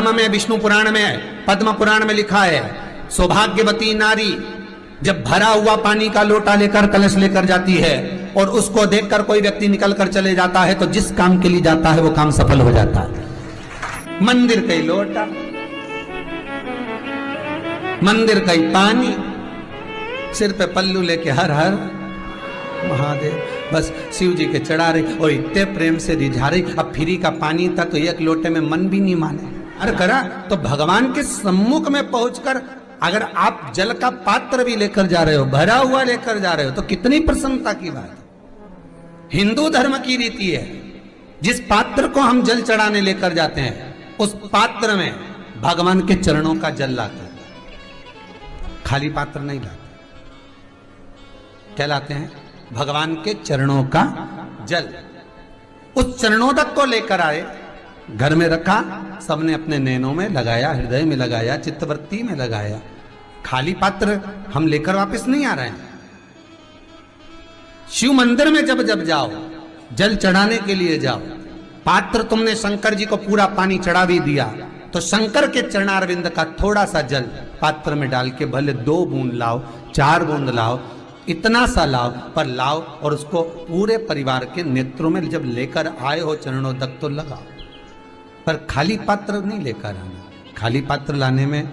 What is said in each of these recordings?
ब्रह्म में, विष्णु पुराण में, पद्म पुराण में लिखा है, सौभाग्यवती नारी जब भरा हुआ पानी का लोटा लेकर, कलश लेकर जाती है और उसको देखकर कोई व्यक्ति निकल कर चले जाता है, तो जिस काम के लिए जाता है वो काम सफल हो जाता है। मंदिर का ही लोटा, मंदिर का ही पानी, सिर पे पल्लू लेके हर हर महादेव, बस शिव जी के चढ़ा रही और इतने प्रेम से रिझा रही। अब फ्री का पानी था तो एक लोटे में मन भी नहीं माने। अरे करा तो भगवान के सम्मुख में पहुंचकर अगर आप जल का पात्र भी लेकर जा रहे हो, भरा हुआ लेकर जा रहे हो, तो कितनी प्रसन्नता की बात है। हिंदू धर्म की रीति है, जिस पात्र को हम जल चढ़ाने लेकर जाते हैं उस पात्र में भगवान के चरणों का जल लाते हैं, खाली पात्र नहीं लाते। क्या लाते हैं? भगवान के चरणों का जल। उस चरणोदक को लेकर आए, घर में रखा, सबने अपने नैनों में लगाया, हृदय में लगाया, चित्तवृत्ति में लगाया। खाली पात्र हम लेकर वापस नहीं आ रहे हैं। शिव मंदिर में जब जब जाओ, जल चढ़ाने के लिए जाओ, पात्र तुमने शंकर जी को पूरा पानी चढ़ा भी दिया, तो शंकर के चरणारविंद का थोड़ा सा जल पात्र में डाल के भले 2 बूंद लाओ, 4 बूंद लाओ, इतना सा लाओ, पर लाओ और उसको पूरे परिवार के नेत्रों में जब लेकर आए हो चरणोदक तो लगाओ, पर खाली पात्र नहीं लेकर आना। खाली पात्र लाने में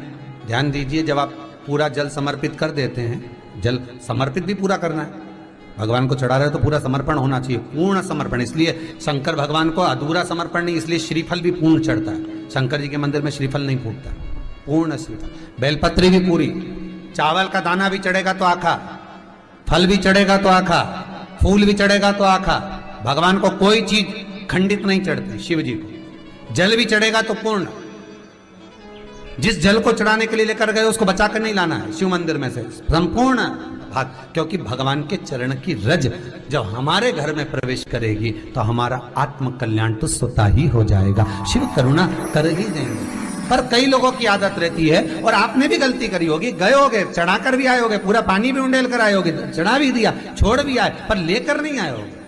ध्यान दीजिए, जब आप पूरा जल समर्पित कर देते हैं, जल समर्पित भी पूरा करना है, भगवान को चढ़ा रहे हो तो पूरा समर्पण होना चाहिए, पूर्ण समर्पण। इसलिए शंकर भगवान को अधूरा समर्पण नहीं, इसलिए श्रीफल भी पूर्ण चढ़ता है। शंकर जी के मंदिर में श्रीफल नहीं फूटता, पूर्ण श्रीफल, बेलपत्री भी पूरी, चावल का दाना भी चढ़ेगा तो आखा, फल भी चढ़ेगा तो आखा, फूल भी चढ़ेगा तो आखा। भगवान को कोई चीज खंडित नहीं चढ़ती, शिव जी को जल भी चढ़ेगा तो पूर्ण। जिस जल को चढ़ाने के लिए लेकर गए उसको बचाकर नहीं लाना है शिव मंदिर में से, संपूर्ण भाग, क्योंकि भगवान के चरण की रज जब हमारे घर में प्रवेश करेगी तो हमारा आत्म कल्याण तो स्वतः ही हो जाएगा। शिव करुणा कर ही देंगे। पर कई लोगों की आदत रहती है, और आपने भी गलती करी होगी, गए होगे, चढ़ाकर भी आए होगे, पूरा पानी भी उंडेल कर आए होगे, चढ़ा भी दिया, छोड़ भी आए, पर लेकर नहीं आए होगे।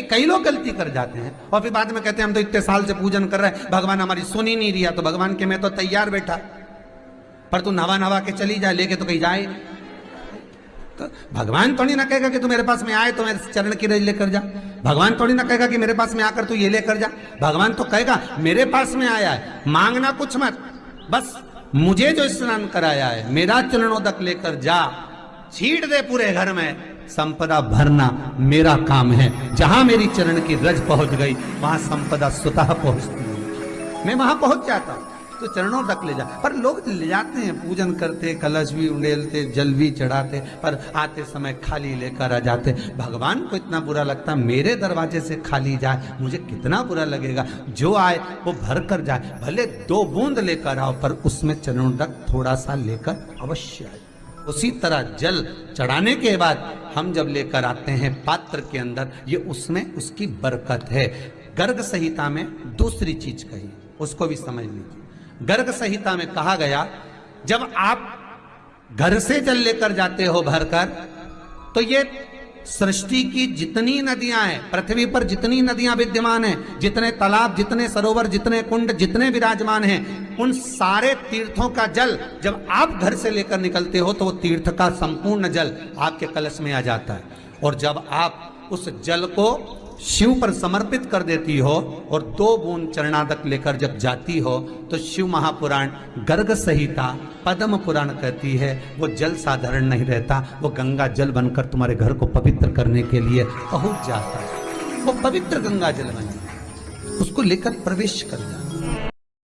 कई लोग गलती कर जाते हैं और फिर बाद में कहते हैं हम तो इतने साल से पूजन कर रहे हैं, भगवान हमारी सुन ही नहीं रिया। तो भगवान के मैं तो तैयार बैठा, पर तू नवा के चली जाए, लेके तो कहीं जाए। तो भगवान थोड़ी ना कहेगा कि तू मेरे पास में आए तो मेरे चरण की रज लेकर जा। भगवान थोड़ी ना कहेगा कि मेरे पास में आकर तू ये लेकर जा। भगवान तो कहेगा मेरे पास में आया है, मांगना कुछ मत, बस मुझे जो स्नान कराया है मेरा चरणोदक लेकर जा, छीट दे पूरे घर में, संपदा भरना मेरा काम है। जहां मेरी चरण की रज पहुंच गई वहां संपदा स्वतः पहुंचती है, मैं वहां पहुंच जाता हूं। तो चरणों तक ले जा, पर लोग ले जाते हैं, पूजन करते, कलश भी उंडेलते, जल भी चढ़ाते, पर आते समय खाली लेकर आ जाते। भगवान को इतना बुरा लगता, मेरे दरवाजे से खाली जाए, मुझे कितना बुरा लगेगा। जो आए वो भर कर जाए, भले 2 बूंद लेकर आओ, पर उसमें चरणों तक थोड़ा सा लेकर अवश्य आए। उसी तरह जल चढ़ाने के बाद हम जब लेकर आते हैं पात्र के अंदर, ये उसमें उसकी बरकत है। गर्ग संहिता में दूसरी चीज कही, उसको भी समझ लीजिए। गर्ग संहिता में कहा गया, जब आप घर से जल लेकर जाते हो भरकर, तो ये सृष्टि की जितनी नदियां हैं, पृथ्वी पर जितनी नदियां विद्यमान हैं, जितने तालाब, जितने सरोवर, जितने कुंड, जितने विराजमान हैं, उन सारे तीर्थों का जल जब आप घर से लेकर निकलते हो तो वो तीर्थ का संपूर्ण जल आपके कलश में आ जाता है। और जब आप उस जल को शिव पर समर्पित कर देती हो और 2 बूंद चरणादक लेकर जब जाती हो, तो शिव महापुराण, गर्ग संहिता, पद्म पुराण कहती है वो जल साधारण नहीं रहता, वो गंगा जल बनकर तुम्हारे घर को पवित्र करने के लिए पहुंच जाता है। वो पवित्र गंगा जल बन, उसको लेकर प्रवेश कर जाता।